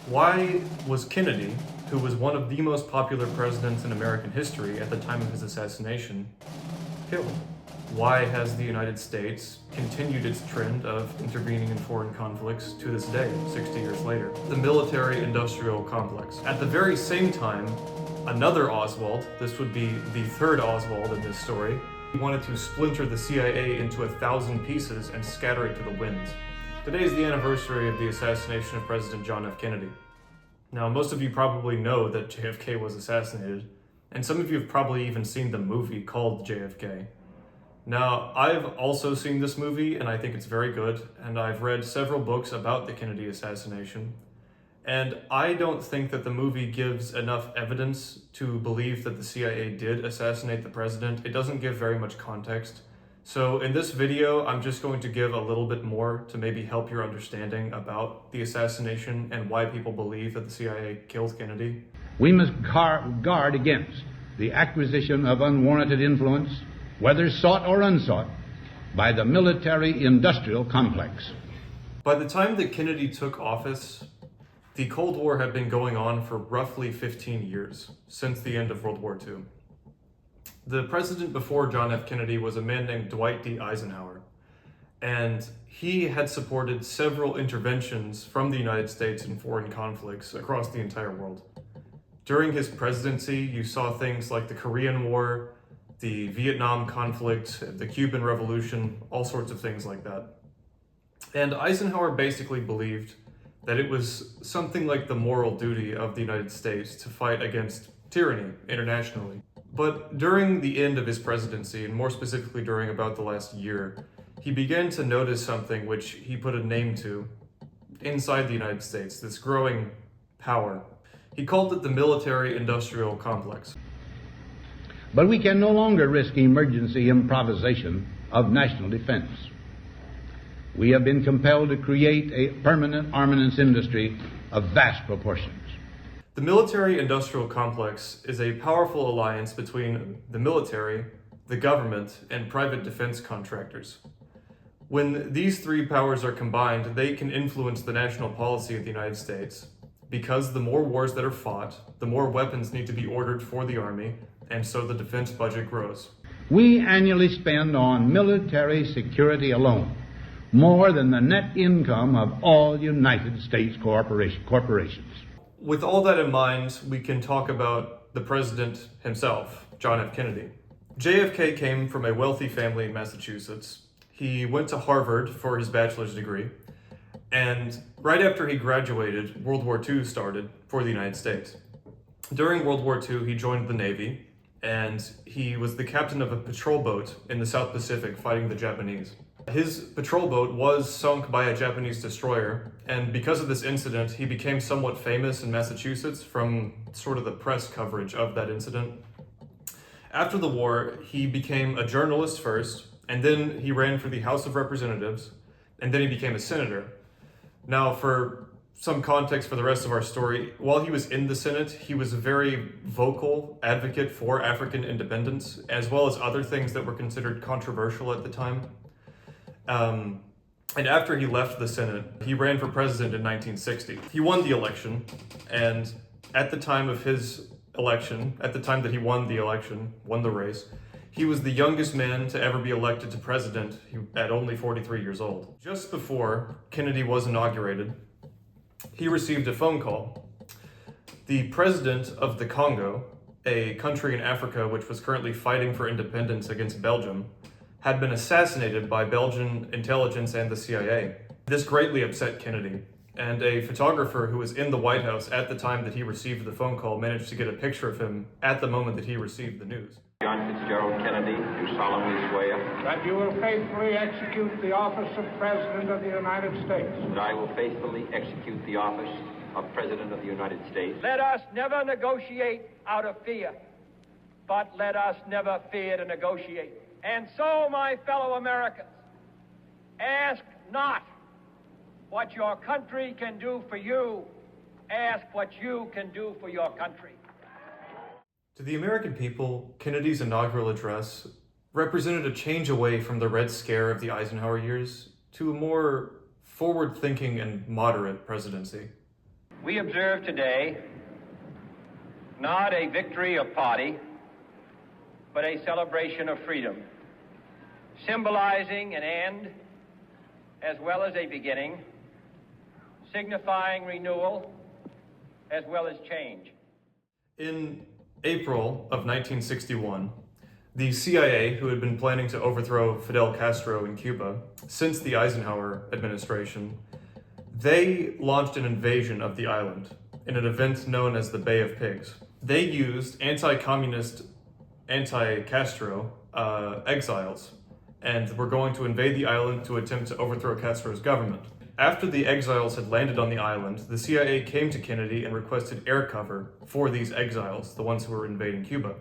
Why was Kennedy, who was one of the most popular presidents in American history at the time of his assassination, killed? Why has the United States continued its trend of intervening in foreign conflicts to this day, 60 years later? The military-industrial complex. At the very same time, another Oswald, this would be the third Oswald in this story, he wanted to splinter the CIA into 1,000 pieces and scatter it to the winds. Today is the anniversary of the assassination of President John F. Kennedy. Now, most of you probably know that JFK was assassinated, and some of you have probably even seen the movie called JFK. Now, I've also seen this movie, and I think it's very good, and I've read several books about the Kennedy assassination, and I don't think that the movie gives enough evidence to believe that the CIA did assassinate the president. It doesn't give very much context. So in this video, I'm just going to give a little bit more to maybe help your understanding about the assassination and why people believe that the CIA killed Kennedy. We must guard against the acquisition of unwarranted influence, whether sought or unsought, by the military-industrial complex. By the time that Kennedy took office, the Cold War had been going on for roughly 15 years, since the end of World War II. The president before John F. Kennedy was a man named Dwight D. Eisenhower, and he had supported several interventions from the United States in foreign conflicts across the entire world. During his presidency, you saw things like the Korean War, the Vietnam conflict, the Cuban Revolution, all sorts of things like that. And Eisenhower basically believed that it was something like the moral duty of the United States to fight against tyranny internationally. But during the end of his presidency, and more specifically during about the last year, he began to notice something which he put a name to inside the United States, this growing power. He called it the military-industrial complex. But we can no longer risk emergency improvisation of national defense. We have been compelled to create a permanent armaments industry of vast proportions. The military-industrial complex is a powerful alliance between the military, the government, and private defense contractors. When these three powers are combined, they can influence the national policy of the United States, because the more wars that are fought, the more weapons need to be ordered for the army, and so the defense budget grows. We annually spend on military security alone more than the net income of all United States corporations. With all that in mind, we can talk about the president himself, John F. Kennedy. JFK came from a wealthy family in Massachusetts. He went to Harvard for his bachelor's degree, and right after he graduated, World War II started for the United States. During World War II, he joined the Navy, and he was the captain of a patrol boat in the South Pacific fighting the Japanese. His patrol boat was sunk by a Japanese destroyer, and because of this incident, he became somewhat famous in Massachusetts from sort of the press coverage of that incident. After the war, he became a journalist first, and then he ran for the House of Representatives, and then he became a senator. Now, for some context for the rest of our story, while he was in the Senate, he was a very vocal advocate for African independence, as well as other things that were considered controversial at the time. And after he left the Senate, he ran for president in 1960. He won the election, and at the time of his election, at the time that he won the race, he was the youngest man to ever be elected to president at only 43 years old. Just before Kennedy was inaugurated, he received a phone call. The president of the Congo, a country in Africa which was currently fighting for independence against Belgium, had been assassinated by Belgian intelligence and the CIA. This greatly upset Kennedy, and a photographer who was in the White House at the time that he received the phone call managed to get a picture of him at the moment that he received the news. John Fitzgerald Kennedy, do solemnly swear that you will faithfully execute the office of President of the United States. that I will faithfully execute the office of President of the United States. Let us never negotiate out of fear, but let us never fear to negotiate. And so, my fellow Americans, ask not what your country can do for you, ask what you can do for your country. To the American people, Kennedy's inaugural address represented a change away from the Red Scare of the Eisenhower years to a more forward-thinking and moderate presidency. We observe today not a victory of party, but a celebration of freedom, symbolizing an end as well as a beginning, signifying renewal as well as change. In April of 1961, the CIA, who had been planning to overthrow Fidel Castro in Cuba since the Eisenhower administration, they launched an invasion of the island in an event known as the Bay of Pigs. They used anti-communist, anti-Castro exiles, and were going to invade the island to attempt to overthrow Castro's government. After the exiles had landed on the island, the CIA came to Kennedy and requested air cover for these exiles, the ones who were invading Cuba.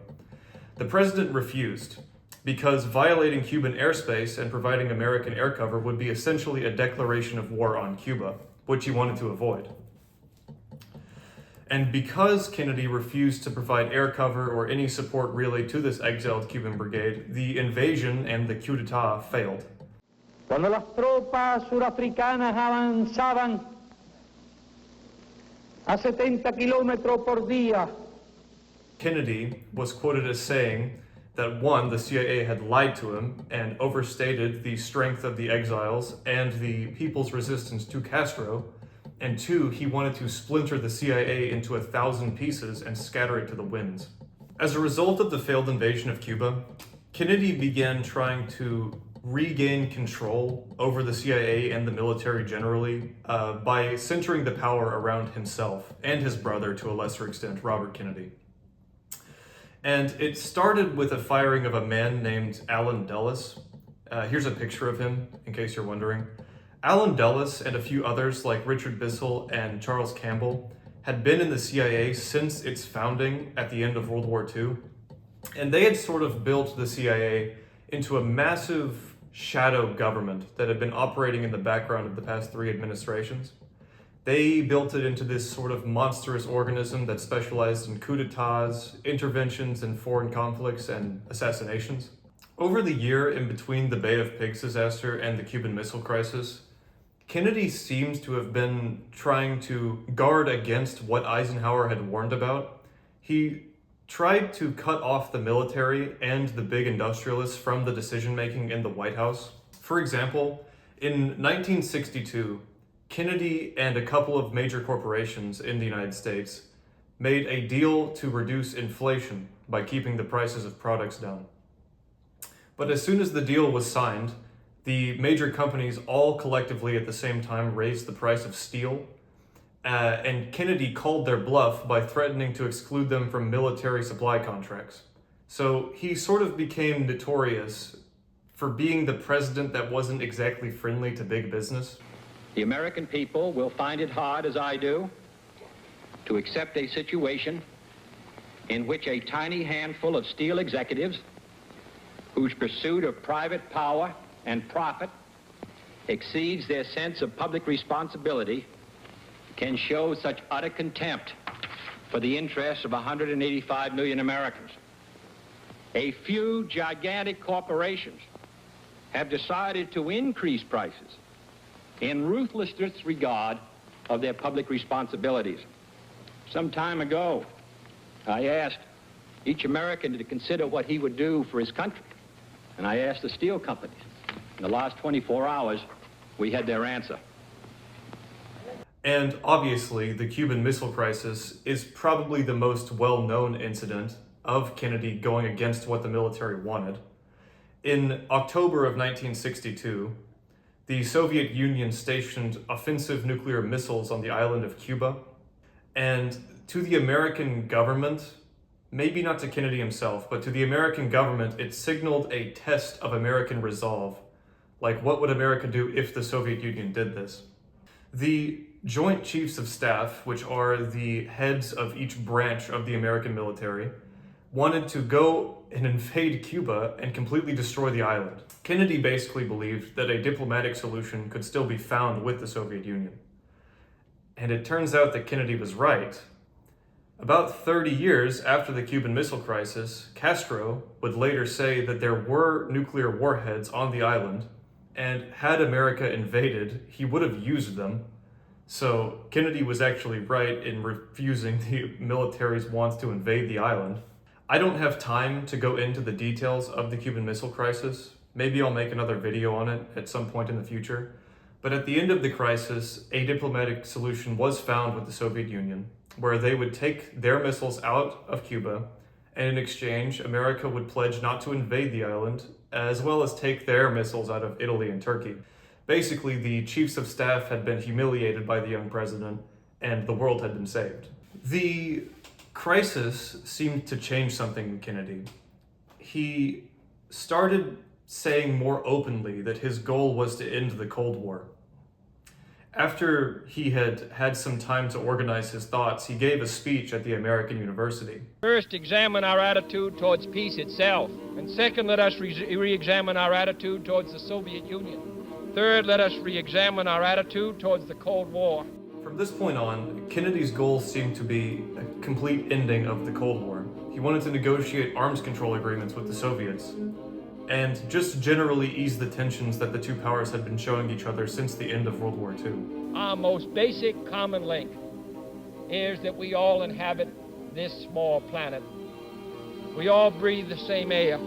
The president refused, because violating Cuban airspace and providing American air cover would be essentially a declaration of war on Cuba, which he wanted to avoid. And because Kennedy refused to provide air cover or any support really to this exiled Cuban brigade, the invasion and the coup d'etat failed. Cuando las tropas surafricanas avanzaban a 70 kilómetros por día, Kennedy was quoted as saying that one, the CIA had lied to him and overstated the strength of the exiles and the people's resistance to Castro, and two, he wanted to splinter the CIA into 1,000 pieces and scatter it to the winds. As a result of the failed invasion of Cuba, Kennedy began trying to regain control over the CIA and the military generally by centering the power around himself and his brother, to a lesser extent, Robert Kennedy. And it started with a firing of a man named Allen Dulles. Here's a picture of him, in case you're wondering. Allen Dulles and a few others like Richard Bissell and Charles Campbell had been in the CIA since its founding at the end of World War II. And they had sort of built the CIA into a massive shadow government that had been operating in the background of the past 3 administrations. They built it into this sort of monstrous organism that specialized in coups d'etats, interventions in foreign conflicts, and assassinations. Over the year in between the Bay of Pigs disaster and the Cuban Missile Crisis, Kennedy seems to have been trying to guard against what Eisenhower had warned about. He tried to cut off the military and the big industrialists from the decision-making in the White House. For example, in 1962, Kennedy and a couple of major corporations in the United States made a deal to reduce inflation by keeping the prices of products down. But as soon as the deal was signed, the major companies all collectively at the same time raised the price of steel, and Kennedy called their bluff by threatening to exclude them from military supply contracts. So he sort of became notorious for being the president that wasn't exactly friendly to big business. The American people will find it hard, as I do, to accept a situation in which a tiny handful of steel executives whose pursuit of private power and profit exceeds their sense of public responsibility can show such utter contempt for the interests of 185 million Americans. A few gigantic corporations have decided to increase prices in ruthless disregard of their public responsibilities. Some time ago, I asked each American to consider what he would do for his country. And I asked the steel companies. In the last 24 hours, we had their answer. And obviously, the Cuban Missile Crisis is probably the most well-known incident of Kennedy going against what the military wanted. In October of 1962, the Soviet Union stationed offensive nuclear missiles on the island of Cuba. And to the American government, maybe not to Kennedy himself, but to the American government, it signaled a test of American resolve. Like, what would America do if the Soviet Union did this? The Joint Chiefs of Staff, which are the heads of each branch of the American military, wanted to go and invade Cuba and completely destroy the island. Kennedy basically believed that a diplomatic solution could still be found with the Soviet Union. And it turns out that Kennedy was right. About 30 years after the Cuban Missile Crisis, Castro would later say that there were nuclear warheads on the island, and had America invaded, he would have used them. So Kennedy was actually right in refusing the military's wants to invade the island. I don't have time to go into the details of the Cuban Missile Crisis. Maybe I'll make another video on it at some point in the future. But at the end of the crisis, a diplomatic solution was found with the Soviet Union, where they would take their missiles out of Cuba, and in exchange, America would pledge not to invade the island, as well as take their missiles out of Italy and Turkey. Basically, the chiefs of staff had been humiliated by the young president, and the world had been saved. The crisis seemed to change something in Kennedy. He started saying more openly that his goal was to end the Cold War. After he had had some time to organize his thoughts, he gave a speech at the American University. First, examine our attitude towards peace itself. And second, let us re-examine our attitude towards the Soviet Union. Third, let us re-examine our attitude towards the Cold War. From this point on, Kennedy's goal seemed to be a complete ending of the Cold War. He wanted to negotiate arms control agreements with the Soviets, and just generally ease the tensions that the two powers had been showing each other since the end of World War II. Our most basic common link is that we all inhabit this small planet. We all breathe the same air.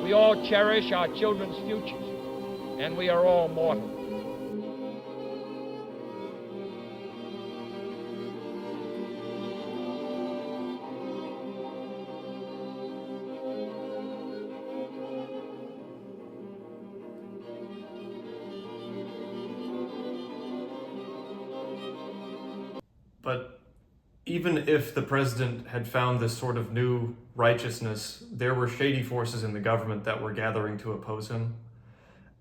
We all cherish our children's futures, and we are all mortal. But even if the president had found this sort of new righteousness, there were shady forces in the government that were gathering to oppose him.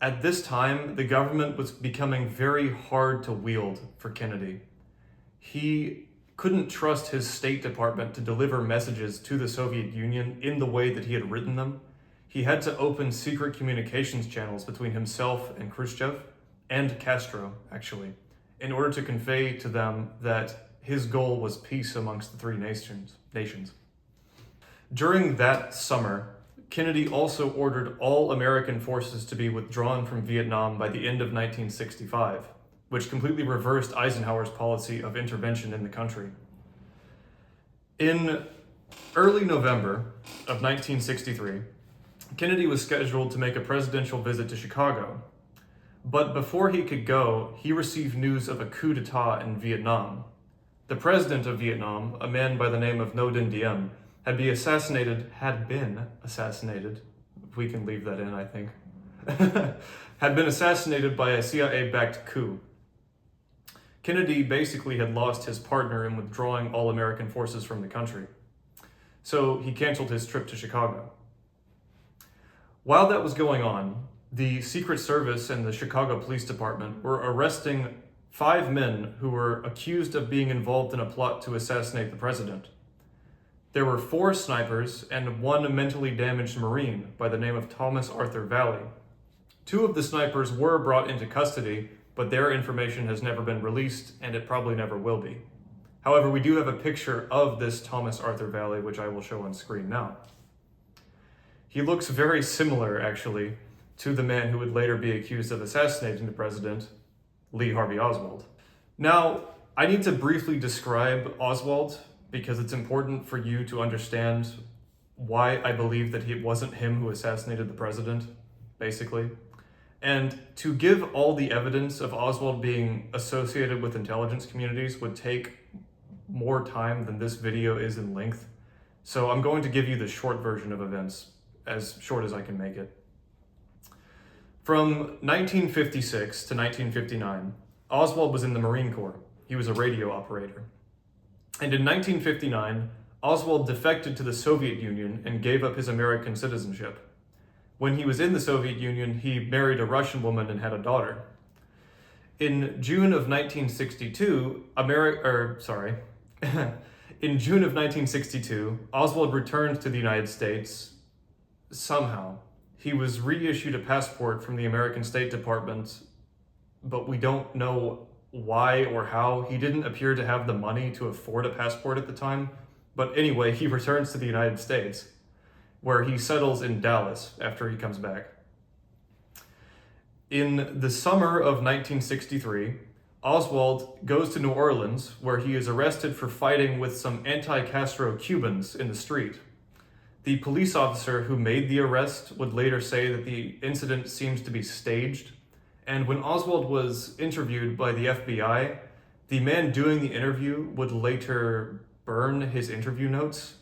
At this time, the government was becoming very hard to wield for Kennedy. He couldn't trust his State Department to deliver messages to the Soviet Union in the way that he had written them. He had to open secret communications channels between himself and Khrushchev, and Castro, actually, in order to convey to them that his goal was peace amongst the three nations. During that summer, Kennedy also ordered all American forces to be withdrawn from Vietnam by the end of 1965, which completely reversed Eisenhower's policy of intervention in the country. In early November of 1963, Kennedy was scheduled to make a presidential visit to Chicago, but before he could go, he received news of a coup d'etat in Vietnam. The president of Vietnam, a man by the name of Ngo Dinh Diem, had been assassinated, we can leave that in, I think, had been assassinated by a CIA-backed coup. Kennedy basically had lost his partner in withdrawing all American forces from the country, so he canceled his trip to Chicago. While that was going on, the Secret Service and the Chicago Police Department were arresting 5 men who were accused of being involved in a plot to assassinate the president. There were 4 snipers and 1 mentally damaged Marine by the name of Thomas Arthur Valley. 2 of the snipers were brought into custody, but their information has never been released, and it probably never will be. However, we do have a picture of this Thomas Arthur Valley, which I will show on screen now. He looks very similar, actually, to the man who would later be accused of assassinating the president, Lee Harvey Oswald. Now, I need to briefly describe Oswald because it's important for you to understand why I believe that it wasn't him who assassinated the president, basically. And to give all the evidence of Oswald being associated with intelligence communities would take more time than this video is in length. So I'm going to give you the short version of events, as short as I can make it. From 1956 to 1959, Oswald was in the Marine Corps. He was a radio operator. And in 1959, Oswald defected to the Soviet Union and gave up his American citizenship. When he was in the Soviet Union, he married a Russian woman and had a daughter. In June of 1962, in June of 1962, Oswald returned to the United States somehow. He was reissued a passport from the American State Department, but we don't know why or how. He didn't appear to have the money to afford a passport at the time, but anyway, he returns to the United States, where he settles in Dallas after he comes back. In the summer of 1963, Oswald goes to New Orleans, where he is arrested for fighting with some anti-Castro Cubans in the street. The police officer who made the arrest would later say that the incident seems to be staged, and when Oswald was interviewed by the FBI, the man doing the interview would later burn his interview notes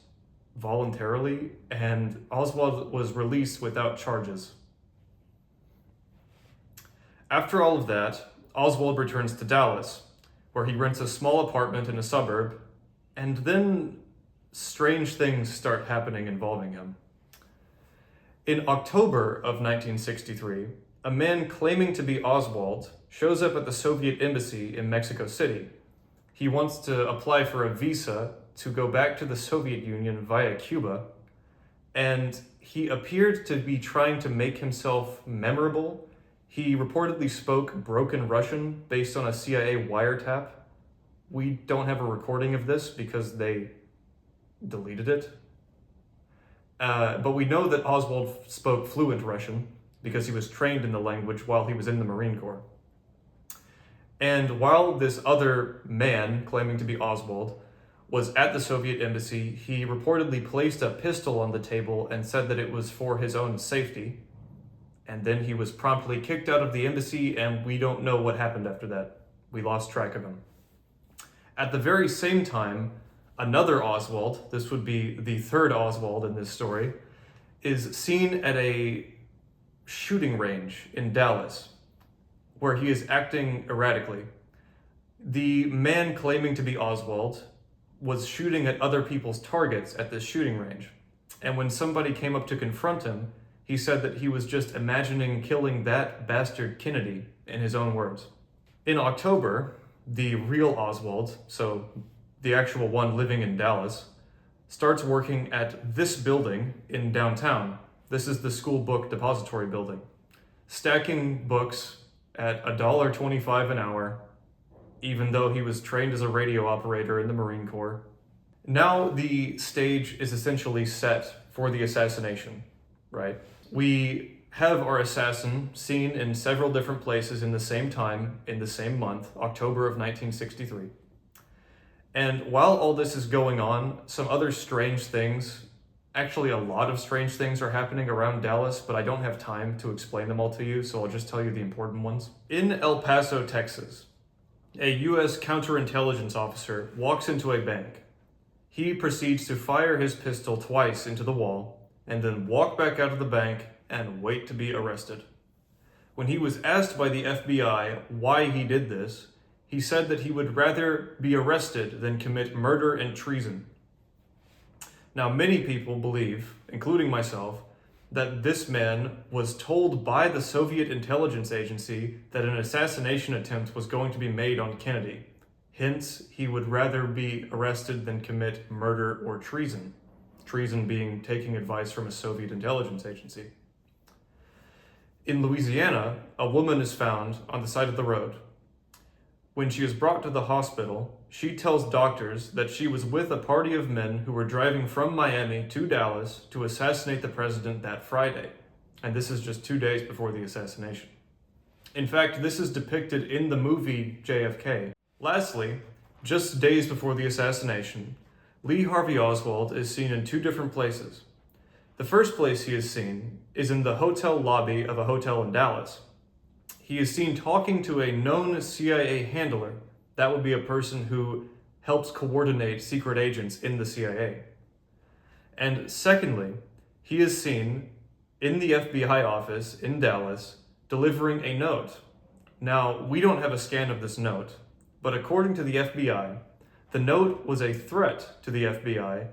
voluntarily, and Oswald was released without charges. After all of that, Oswald returns to Dallas, where he rents a small apartment in a suburb, and then strange things start happening involving him. In October of 1963, a man claiming to be Oswald shows up at the Soviet embassy in Mexico City. He wants to apply for a visa to go back to the Soviet Union via Cuba, and he appeared to be trying to make himself memorable. He reportedly spoke broken Russian based on a CIA wiretap. We don't have a recording of this because they deleted it. But we know that Oswald spoke fluent Russian because he was trained in the language while he was in the Marine Corps. And while this other man, claiming to be Oswald, was at the Soviet embassy, he reportedly placed a pistol on the table and said that it was for his own safety. And then he was promptly kicked out of the embassy, and we don't know what happened after that. We lost track of him. At the very same time, another Oswald, this would be the third Oswald in this story, is seen at a shooting range in Dallas, where he is acting erratically. The man claiming to be Oswald was shooting at other people's targets at this shooting range. And when somebody came up to confront him, he said that he was just imagining killing that bastard Kennedy, in his own words. In October, the real Oswald, so the actual one living in Dallas, starts working at this building in downtown. This is the school book depository building, stacking books at $1.25 an hour, even though he was trained as a radio operator in the Marine Corps. Now the stage is essentially set for the assassination, right? We have our assassin seen in several different places in the same time, in the same month, October of 1963. And while all this is going on, some other strange things, actually a lot of strange things are happening around Dallas, but I don't have time to explain them all to you, so I'll just tell you the important ones. In El Paso, Texas, a U.S. counterintelligence officer walks into a bank. He proceeds to fire his pistol twice into the wall, and then walk back out of the bank and wait to be arrested. When he was asked by the FBI why he did this, he said that he would rather be arrested than commit murder and treason. Now, many people believe, including myself, that this man was told by the Soviet intelligence agency that an assassination attempt was going to be made on Kennedy. Hence, he would rather be arrested than commit murder or treason. Treason being taking advice from a Soviet intelligence agency. In Louisiana, a woman is found on the side of the road. When she is brought to the hospital, she tells doctors that she was with a party of men who were driving from Miami to Dallas to assassinate the president that Friday. And this is just 2 days before the assassination. In fact, this is depicted in the movie JFK. Lastly, just days before the assassination, Lee Harvey Oswald is seen in 2 different places. The first place he is seen is in the hotel lobby of a hotel in Dallas. He is seen talking to a known CIA handler. That would be a person who helps coordinate secret agents in the CIA. And secondly, he is seen in the FBI office in Dallas delivering a note. Now, we don't have a scan of this note, but according to the FBI, the note was a threat to the FBI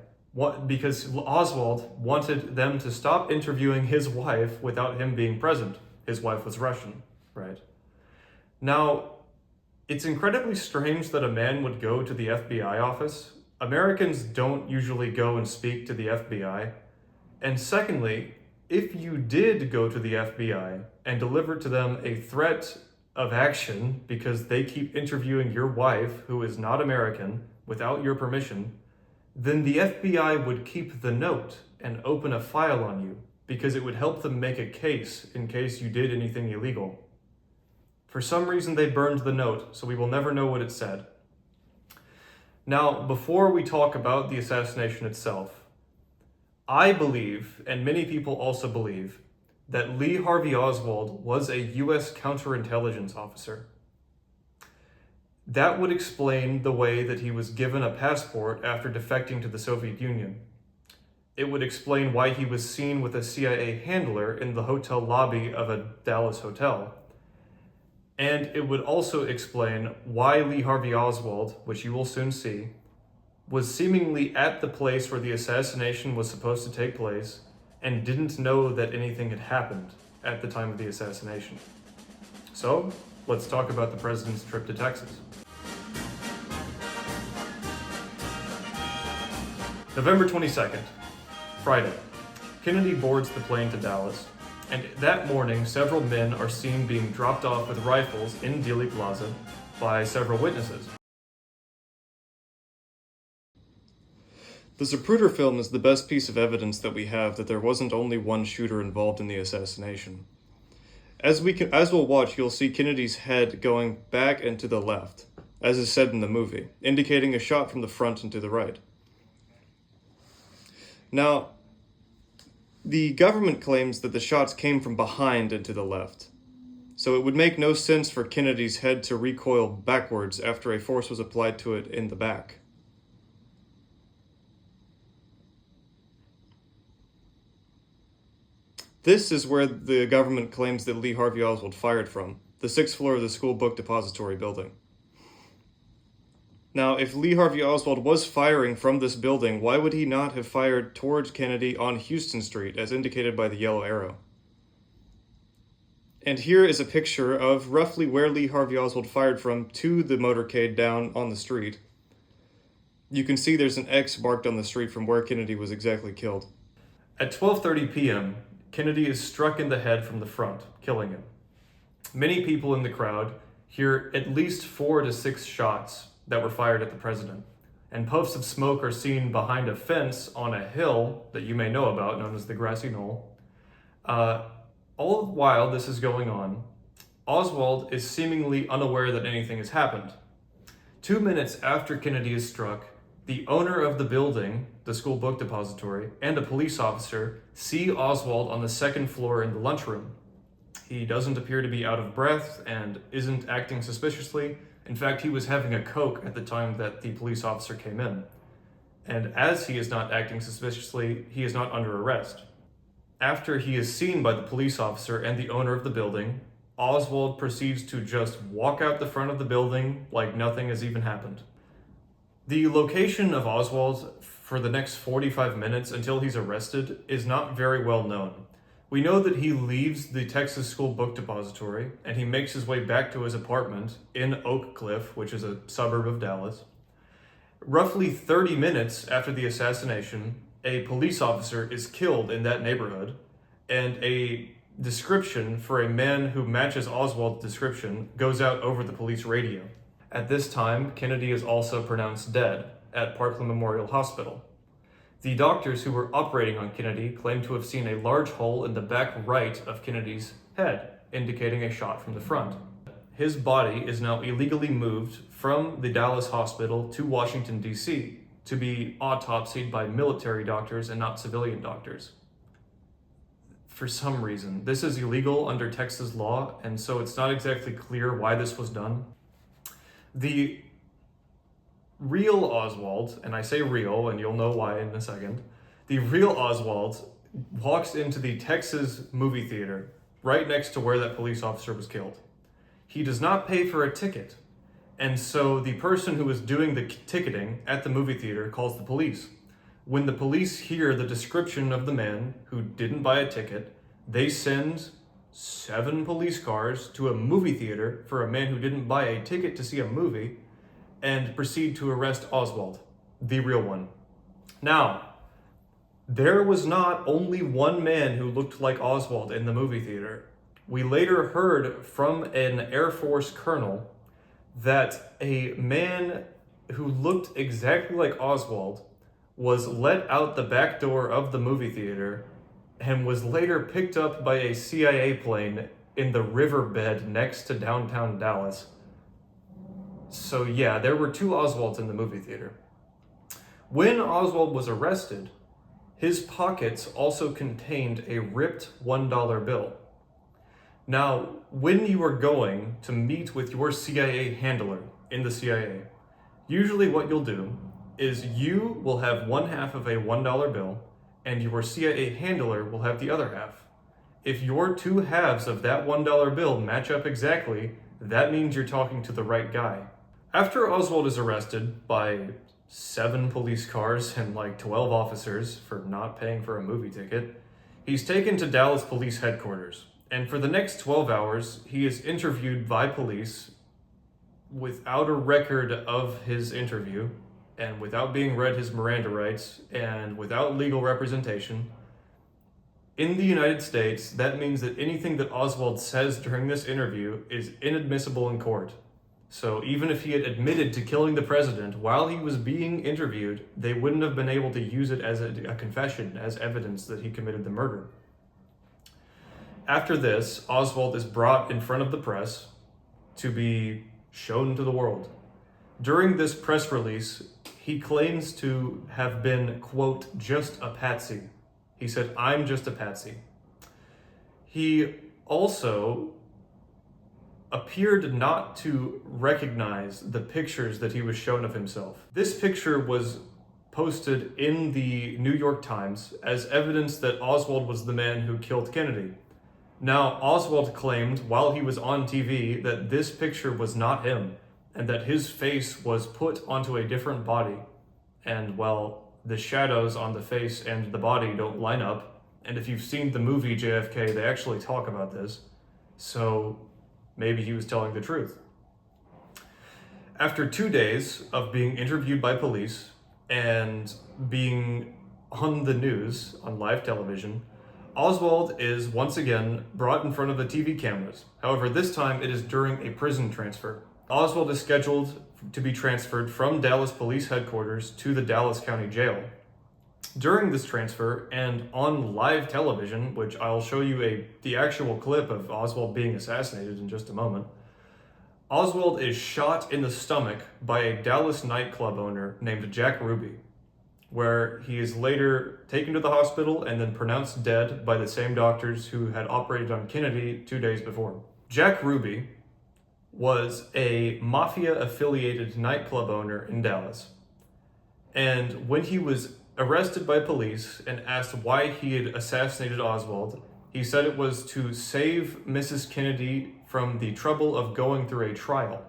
because Oswald wanted them to stop interviewing his wife without him being present. His wife was Russian, right? Now, it's incredibly strange that a man would go to the FBI office. Americans don't usually go and speak to the FBI. And secondly, if you did go to the FBI and deliver to them a threat of action because they keep interviewing your wife, who is not American, without your permission, then the FBI would keep the note and open a file on you because it would help them make a case in case you did anything illegal. For some reason, they burned the note, so we will never know what it said. Now, before we talk about the assassination itself, I believe, and many people also believe, that Lee Harvey Oswald was a U.S. counterintelligence officer. That would explain the way that he was given a passport after defecting to the Soviet Union. It would explain why he was seen with a CIA handler in the hotel lobby of a Dallas hotel. And it would also explain why Lee Harvey Oswald, which you will soon see, was seemingly at the place where the assassination was supposed to take place and didn't know that anything had happened at the time of the assassination. So, let's talk about the president's trip to Texas. November 22nd, Friday. Kennedy boards the plane to Dallas, and that morning several men are seen being dropped off with rifles in Dealey Plaza by several witnesses. The Zapruder film is the best piece of evidence that we have that there wasn't only one shooter involved in the assassination. As we'll watch, you'll see Kennedy's head going back and to the left, as is said in the movie, indicating a shot from the front and to the right. Now, the government claims that the shots came from behind and to the left, so it would make no sense for Kennedy's head to recoil backwards after a force was applied to it in the back. This is where the government claims that Lee Harvey Oswald fired from, the 6th floor of the school book depository building. Now, if Lee Harvey Oswald was firing from this building, why would he not have fired towards Kennedy on Houston Street, as indicated by the yellow arrow? And here is a picture of roughly where Lee Harvey Oswald fired from to the motorcade down on the street. You can see there's an X marked on the street from where Kennedy was exactly killed. At 12:30 p.m., Kennedy is struck in the head from the front, killing him. Many people in the crowd hear at least 4 to 6 shots that were fired at the president, and puffs of smoke are seen behind a fence on a hill that you may know about, known as the Grassy Knoll. All the while this is going on, Oswald is seemingly unaware that anything has happened. 2 minutes after Kennedy is struck, the owner of the building, the school book depository, and a police officer see Oswald on the 2nd floor in the lunchroom. He doesn't appear to be out of breath and isn't acting suspiciously. In fact, he was having a Coke at the time that the police officer came in. And as he is not acting suspiciously, he is not under arrest. After he is seen by the police officer and the owner of the building, Oswald proceeds to just walk out the front of the building like nothing has even happened. The location of Oswald for the next 45 minutes until he's arrested is not very well known. We know that he leaves the Texas School Book Depository and he makes his way back to his apartment in Oak Cliff, which is a suburb of Dallas. Roughly 30 minutes after the assassination, a police officer is killed in that neighborhood, and a description for a man who matches Oswald's description goes out over the police radio. At this time, Kennedy is also pronounced dead at Parkland Memorial Hospital. The doctors who were operating on Kennedy claim to have seen a large hole in the back right of Kennedy's head, indicating a shot from the front. His body is now illegally moved from the Dallas hospital to Washington, D.C. to be autopsied by military doctors and not civilian doctors. For some reason, this is illegal under Texas law, and so it's not exactly clear why this was done. The real Oswald, and I say real, and you'll know why in a second, the real Oswald walks into the Texas movie theater right next to where that police officer was killed. He does not pay for a ticket, and so the person who is doing the ticketing at the movie theater calls the police. When the police hear the description of the man who didn't buy a ticket, they send 7 police cars to a movie theater for a man who didn't buy a ticket to see a movie, and proceed to arrest Oswald, the real one. Now, there was not only one man who looked like Oswald in the movie theater. We later heard from an Air Force colonel that a man who looked exactly like Oswald was let out the back door of the movie theater and was later picked up by a CIA plane in the riverbed next to downtown Dallas. So yeah, there were two Oswalds in the movie theater. When Oswald was arrested, his pockets also contained a ripped $1 bill. Now, when you are going to meet with your CIA handler in the CIA, usually what you'll do is you will have one half of a $1 bill and your CIA handler will have the other half. If your two halves of that $1 bill match up exactly, that means you're talking to the right guy. After Oswald is arrested by 7 police cars and like 12 officers for not paying for a movie ticket, he's taken to Dallas Police Headquarters. And for the next 12 hours, he is interviewed by police without a record of his interview, and without being read his Miranda rights, and without legal representation. In the United States, that means that anything that Oswald says during this interview is inadmissible in court. So even if he had admitted to killing the president while he was being interviewed, they wouldn't have been able to use it as a confession, as evidence that he committed the murder. After this, Oswald is brought in front of the press to be shown to the world. During this press release, he claims to have been, quote, just a patsy. He said, "I'm just a patsy." He also appeared not to recognize the pictures that he was shown of himself. This picture was posted in the New York Times as evidence that Oswald was the man who killed Kennedy. Now, Oswald claimed while he was on TV that this picture was not him, and that his face was put onto a different body. And well, the shadows on the face and the body don't line up. And if you've seen the movie JFK, they actually talk about this. So maybe he was telling the truth. After 2 days of being interviewed by police and being on the news, on live television, Oswald is once again brought in front of the TV cameras. However, this time it is during a prison transfer. Oswald is scheduled to be transferred from Dallas Police Headquarters to the Dallas County Jail. During this transfer, and on live television, which I'll show you the actual clip of Oswald being assassinated in just a moment, Oswald is shot in the stomach by a Dallas nightclub owner named Jack Ruby, where he is later taken to the hospital and then pronounced dead by the same doctors who had operated on Kennedy 2 days before. Jack Ruby was a mafia-affiliated nightclub owner in Dallas. And when he was arrested by police and asked why he had assassinated Oswald, he said it was to save Mrs. Kennedy from the trouble of going through a trial.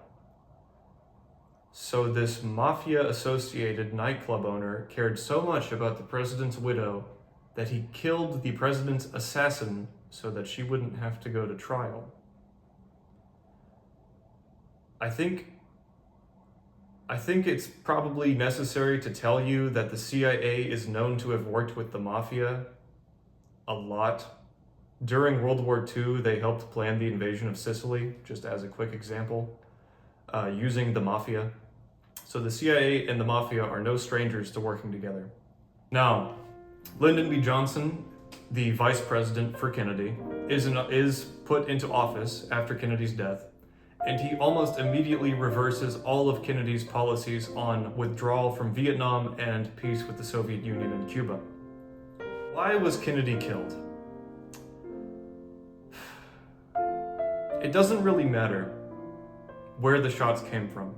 So this mafia-associated nightclub owner cared so much about the president's widow that he killed the president's assassin so that she wouldn't have to go to trial. I think it's probably necessary to tell you that the CIA is known to have worked with the mafia a lot. During World War II, they helped plan the invasion of Sicily, just as a quick example, using the mafia. So the CIA and the mafia are no strangers to working together. Now, Lyndon B. Johnson, the vice president for Kennedy, is put into office after Kennedy's death. And he almost immediately reverses all of Kennedy's policies on withdrawal from Vietnam and peace with the Soviet Union and Cuba. Why was Kennedy killed? It doesn't really matter where the shots came from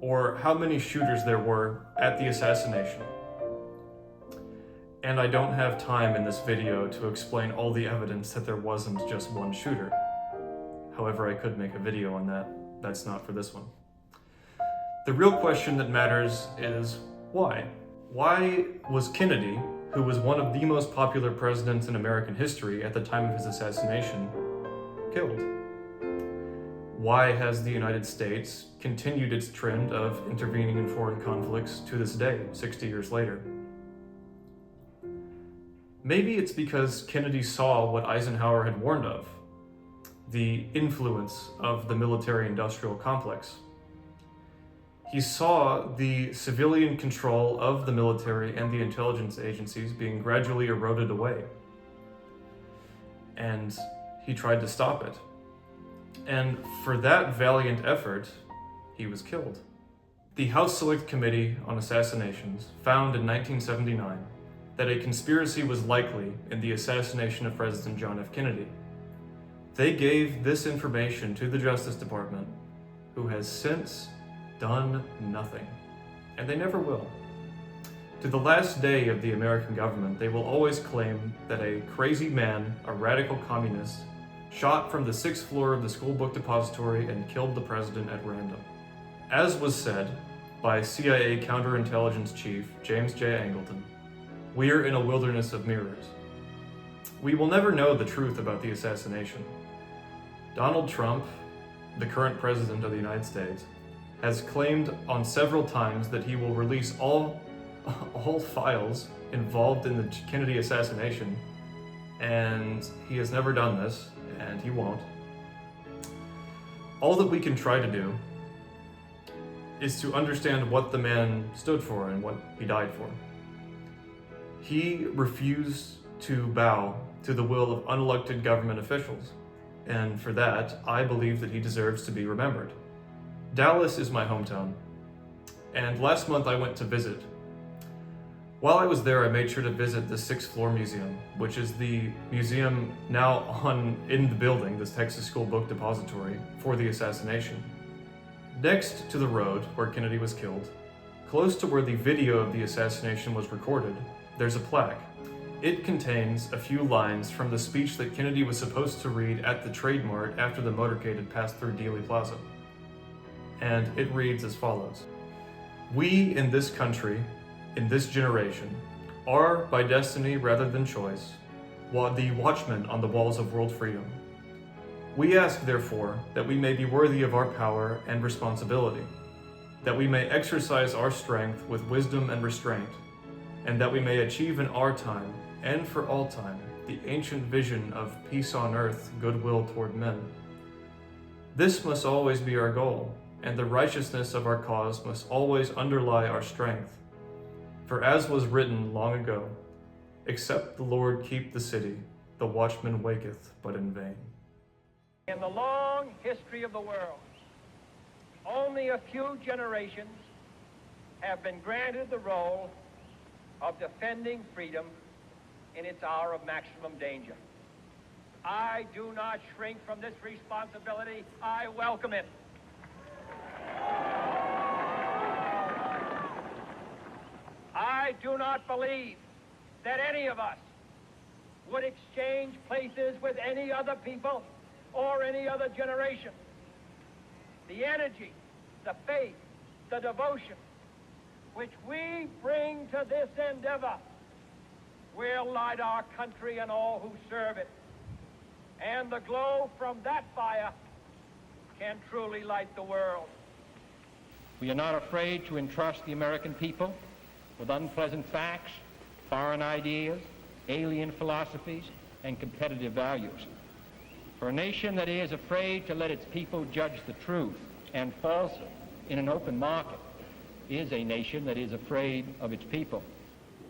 or how many shooters there were at the assassination. And I don't have time in this video to explain all the evidence that there wasn't just one shooter. However, I could make a video on that. That's not for this one. The real question that matters is why? Why was Kennedy, who was one of the most popular presidents in American history at the time of his assassination, killed? Why has the United States continued its trend of intervening in foreign conflicts to this day, 60 years later? Maybe it's because Kennedy saw what Eisenhower had warned of, the influence of the military-industrial complex. He saw the civilian control of the military and the intelligence agencies being gradually eroded away. And he tried to stop it. And for that valiant effort, he was killed. The House Select Committee on Assassinations found in 1979 that a conspiracy was likely in the assassination of President John F. Kennedy. They gave this information to the Justice Department, who has since done nothing. And they never will. To the last day of the American government, they will always claim that a crazy man, a radical communist, shot from the 6th floor of the school book depository and killed the president at random. As was said by CIA counterintelligence chief James J. Angleton, we're in a wilderness of mirrors. We will never know the truth about the assassination. Donald Trump, the current president of the United States, has claimed on several times that he will release all files involved in the Kennedy assassination, and he has never done this, and he won't. All that we can try to do is to understand what the man stood for and what he died for. He refused to bow to the will of unelected government officials, and for that, I believe that he deserves to be remembered. Dallas is my hometown, and last month I went to visit. While I was there, I made sure to visit the 6th floor museum, which is the museum now in the building, this Texas School Book Depository, for the assassination. Next to the road where Kennedy was killed, close to where the video of the assassination was recorded, there's a plaque. It contains a few lines from the speech that Kennedy was supposed to read at the Trade Mart after the motorcade had passed through Dealey Plaza. And it reads as follows: "We in this country, in this generation, are, by destiny rather than choice, the watchmen on the walls of world freedom. We ask, therefore, that we may be worthy of our power and responsibility, that we may exercise our strength with wisdom and restraint, and that we may achieve in our time, and for all time, the ancient vision of peace on earth, goodwill toward men. This must always be our goal, and the righteousness of our cause must always underlie our strength. For as was written long ago, except the Lord keep the city, the watchman waketh but in vain." In the long history of the world, only a few generations have been granted the role of defending freedom in its hour of maximum danger. I do not shrink from this responsibility. I welcome it. I do not believe that any of us would exchange places with any other people or any other generation. The energy, the faith, the devotion which we bring to this endeavor will light our country and all who serve it. And the glow from that fire can truly light the world. We are not afraid to entrust the American people with unpleasant facts, foreign ideas, alien philosophies, and competitive values. For a nation that is afraid to let its people judge the truth and falsehood in an open market is a nation that is afraid of its people.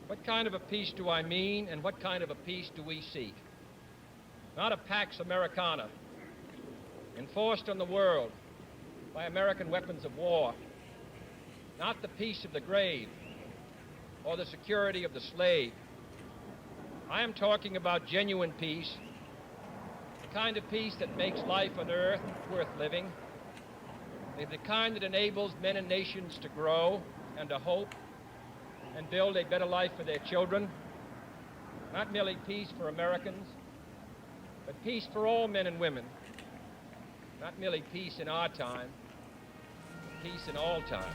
What kind of a peace do I mean, and what kind of a peace do we seek? Not a Pax Americana, enforced on the world by American weapons of war. Not the peace of the grave or the security of the slave. I am talking about genuine peace, the kind of peace that makes life on earth worth living, the kind that enables men and nations to grow and to hope and build a better life for their children. Not merely peace for Americans, but peace for all men and women. Not merely peace in our time, but peace in all time.